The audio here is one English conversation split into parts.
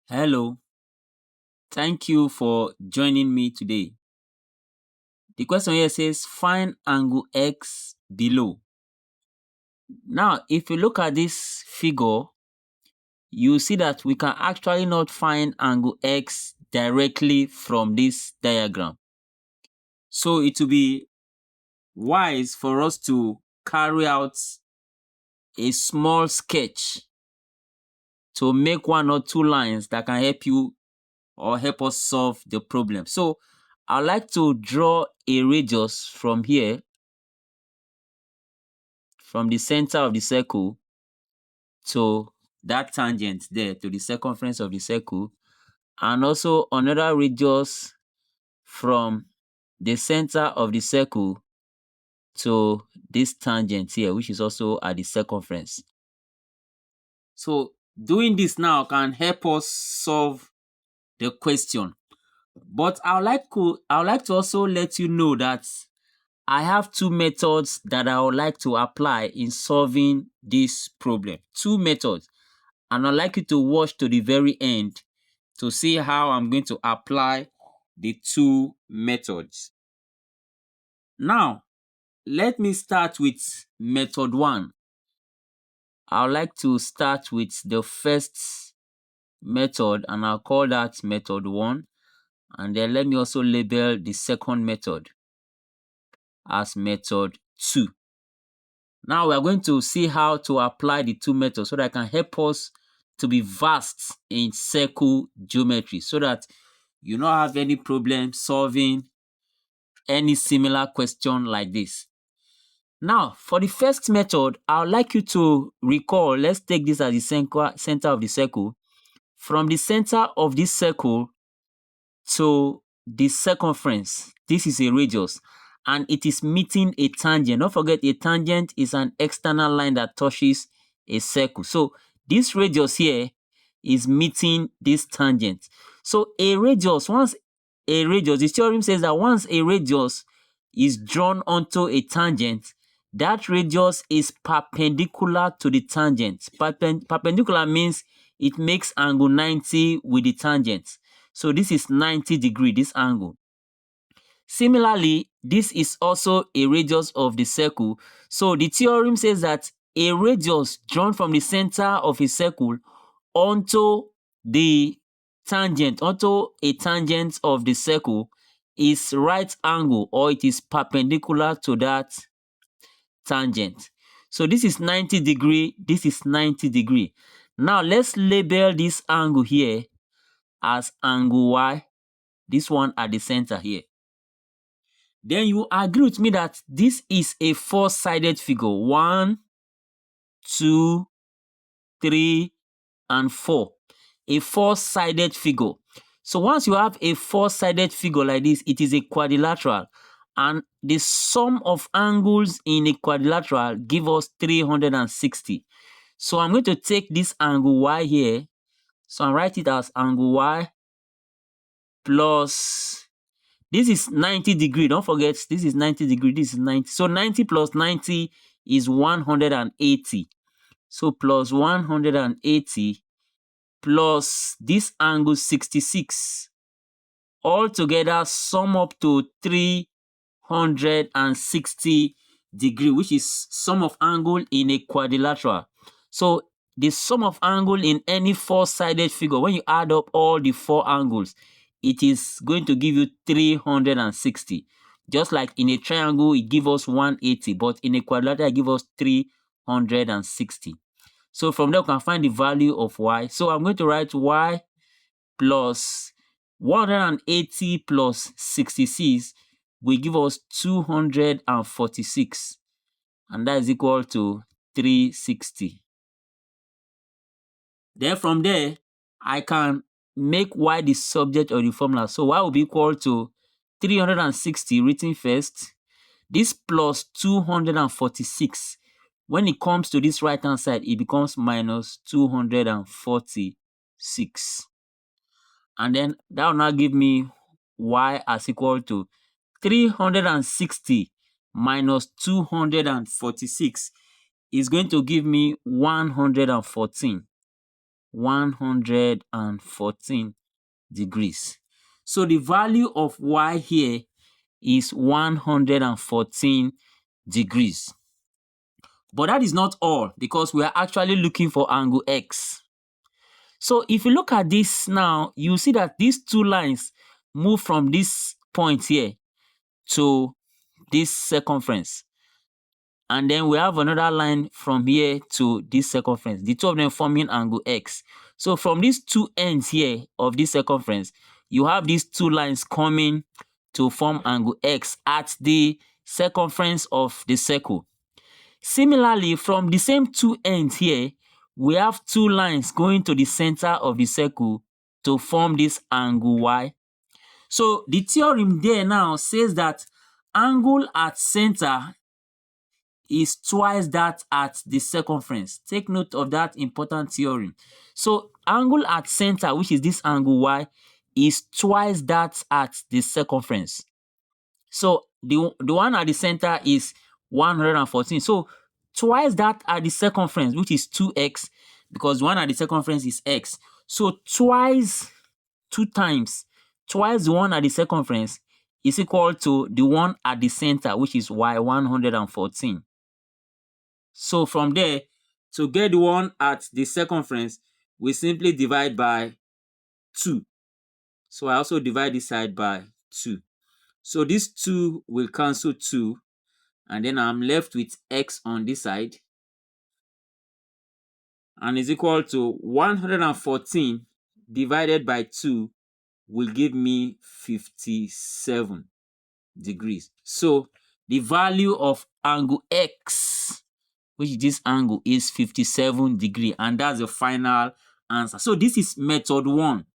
Hello, thank you for joining me today. The question here says find angle x below. Now, if you look at this figure, you see that we can actually not find angle x directly from this diagram. So it will be wise for us to carry out a small sketch to make one or two lines that can help you or help us solve the problem. So I'd like to draw a radius from here, from the center of the circle to that tangent there, to the circumference of the circle, and also another radius from the center of the circle to this tangent here, which is also at the circumference. So doing this now can help us solve the question. But I would like to also let you know that I have two methods that I would like to apply in solving this problem. Two methods. And I'd like you to watch to the very end to see how I'm going to apply the two methods. Now, let me start with method one. I would like to start with the first method and I'll call that method one. And then let me also label the second method as method two. Now we are going to see how to apply the two methods so that it can help us to be vast in circle geometry so that you not have any problem solving any similar question like this. Now, for the first method, I would like you to recall, let's take this as the center of the circle. From the center of this circle to the circumference, this is a radius, and it is meeting a tangent. Don't forget, a tangent is an external line that touches a circle. So this radius here is meeting this tangent. So a radius, the theorem says that once a radius is drawn onto a tangent, that radius is perpendicular to the tangent. Perpendicular means it makes angle 90 with the tangent. So this is 90 degree, this angle. Similarly, this is also a radius of the circle. So the theorem says that a radius drawn from the center of a circle onto the tangent, onto a tangent of the circle is right angle, or it is perpendicular to that tangent. So this is 90 degree, this is 90 degree. Now let's label this angle here as angle Y, this one at the center here. Then you agree with me that this is a four-sided figure. 1, 2, 3, and 4. A four-sided figure. So once you have a four-sided figure like this, it is a quadrilateral. And the sum of angles in a quadrilateral give us 360. So I'm going to take this angle Y here. So I write it as angle Y plus, this is 90 degree. Don't forget, this is 90 degree, this is 90. So 90 plus 90 is 180. So plus 180 plus this angle 66. All together sum up to 360 degree, which is sum of angle in a quadrilateral. So the sum of angle in any four-sided figure, when you add up all the four angles, it is going to give you 360. Just like in a triangle, it gives us 180, but in a quadrilateral, it gives us 360. So from there, we can find the value of Y. So I'm going to write Y plus 180 plus 66 will give us 246. And that is equal to 360. Then from there, I can make Y the subject of the formula. So Y will be equal to 360 written first. This plus 246. When it comes to this right hand side, it becomes minus 246. And then that will now give me Y as equal to 360 minus 246 is going to give me 114. 114 degrees. So the value of y here is 114 degrees. But that is not all, because we are actually looking for angle x. So if you look at this now, you see that these two lines move from this point here to this circumference. And then we have another line from here to this circumference, the two of them forming angle x. So from these two ends here of this circumference, you have these two lines coming to form angle x at the circumference of the circle. Similarly, from the same two ends here, we have two lines going to the center of the circle to form this angle y. So the theorem there now says that angle at center is twice that at the circumference. Take note of that important theorem. So angle at center, which is this angle y, is twice that at the circumference. So the one at the center is 114. So twice that at the circumference, which is 2x, because one at the circumference is x. So twice, two times, twice the one at the circumference is equal to the one at the center, which is y, 114. So from there, to get the one at the circumference, we simply divide by 2. So I also divide this side by 2. So this 2 will cancel 2, and then I'm left with x on this side, and is equal to 114 divided by 2 will give me 57 degrees. So the value of angle x, which is this angle, is 57 degrees, and that's the final answer. So this is method 1.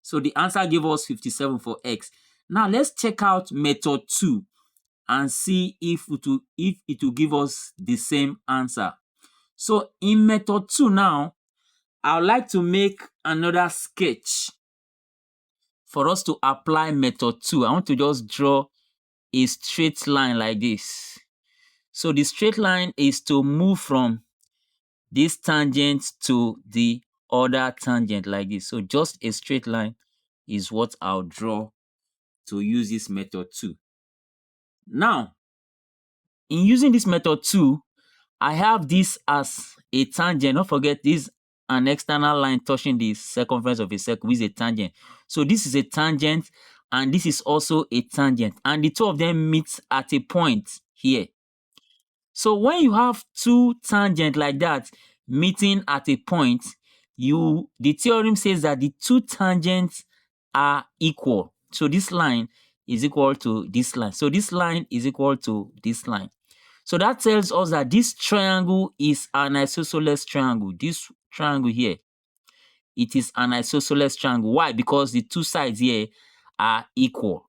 So the answer gave us 57 for x. Now let's check out method 2 and see if it will give us the same answer. So in method 2 now, I would like to make another sketch for us to apply method 2. I want to just draw a straight line like this. So the straight line is to move from this tangent to the other tangent like this. So just a straight line is what I'll draw to use this method 2. Now, in using this method 2, I have this as a tangent. Don't forget, this is an external line touching the circumference of a circle, which is a tangent. So this is a tangent, and this is also a tangent. And the two of them meet at a point here. So when you have two tangents like that meeting at a point, the theorem says that the two tangents are equal. So this line is equal to this line. So this line is equal to this line. So that tells us that this triangle is an isosceles triangle. This triangle here, it is an isosceles triangle. Why? Because the two sides here are equal.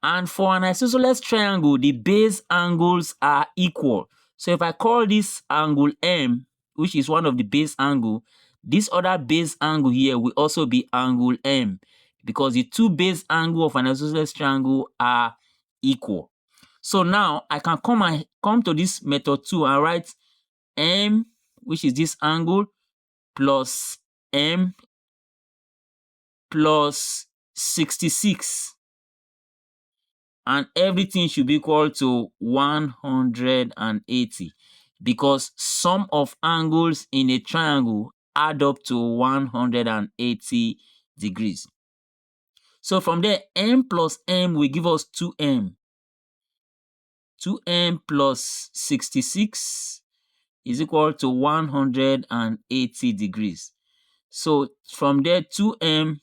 And for an isosceles triangle, the base angles are equal. So if I call this angle M, which is one of the base angle, this other base angle here will also be angle M, because the two base angles of an isosceles triangle are equal. So now I can come to this method 2 and write M, which is this angle, plus M plus 66. And everything should be equal to 180, because sum of angles in a triangle add up to 180 degrees. So from there, M plus M will give us 2M. 2M plus 66 is equal to 180 degrees. So from there, 2M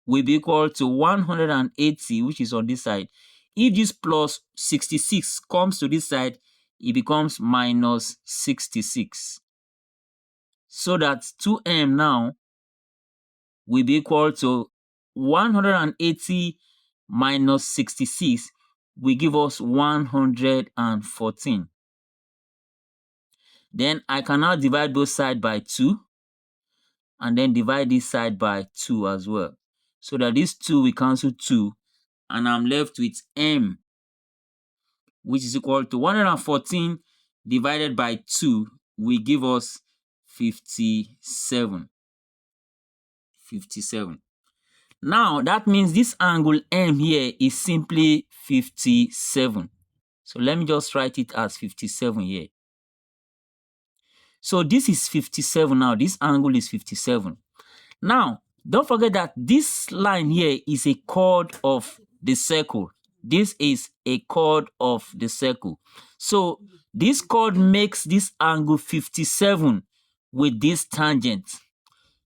will be equal to 180, which is on this side. If this plus 66 comes to this side, it becomes minus 66. So that 2M now will be equal to 180 minus 66 will give us 114. Then I can now divide both sides by 2, and then divide this side by 2 as well. So that this 2 will cancel 2, and I'm left with M, which is equal to 114 divided by 2 will give us 57. 57. Now, that means this angle M here is simply 57. So let me just write it as 57 here. So this is 57 now. This angle is 57. Now, don't forget that this line here is a chord of the circle. This is a chord of the circle. So this chord makes this angle 57 with this tangent.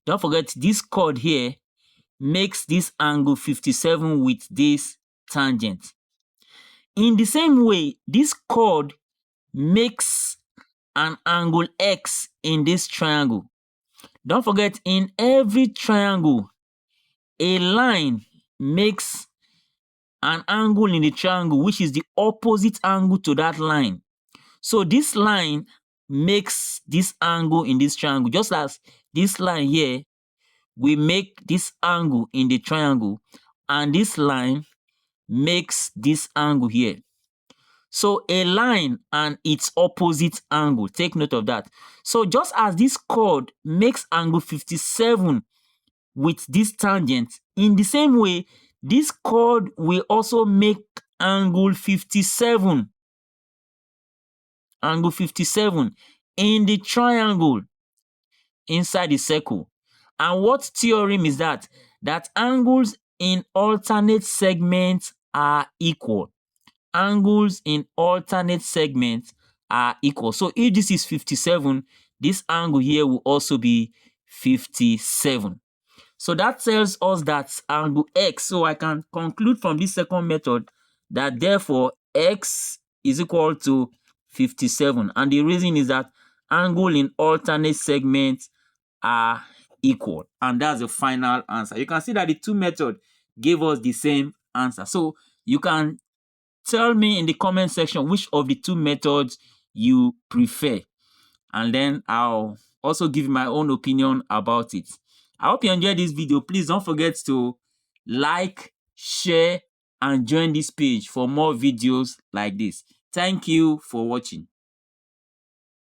Don't forget this chord here makes this angle 57 with this tangent. In the same way, this chord makes an angle X in this triangle. Don't forget, in every triangle, a line makes an angle in the triangle which is the opposite angle to that line. So this line makes this angle in this triangle, just as this line here will make this angle in the triangle, and this line makes this angle here. So a line and its opposite angle, take note of that. So just as this chord makes angle 57 with this tangent, in the same way, this chord will also make angle 57. Angle 57 in the triangle inside the circle. And what theorem is that? That angles in alternate segments are equal. Angles in alternate segments are equal. So if this is 57, this angle here will also be 57. So that tells us that angle X. So I can conclude from this second method that therefore X is equal to 57. And the reason is that angle in alternate segments are equal. And that's the final answer. You can see that the two methods gave us the same answer. So you can tell me in the comment section which of the two methods you prefer. And then I'll also give my own opinion about it. I hope you enjoyed this video. Please don't forget to like, share, and join this page for more videos like this. Thank you for watching.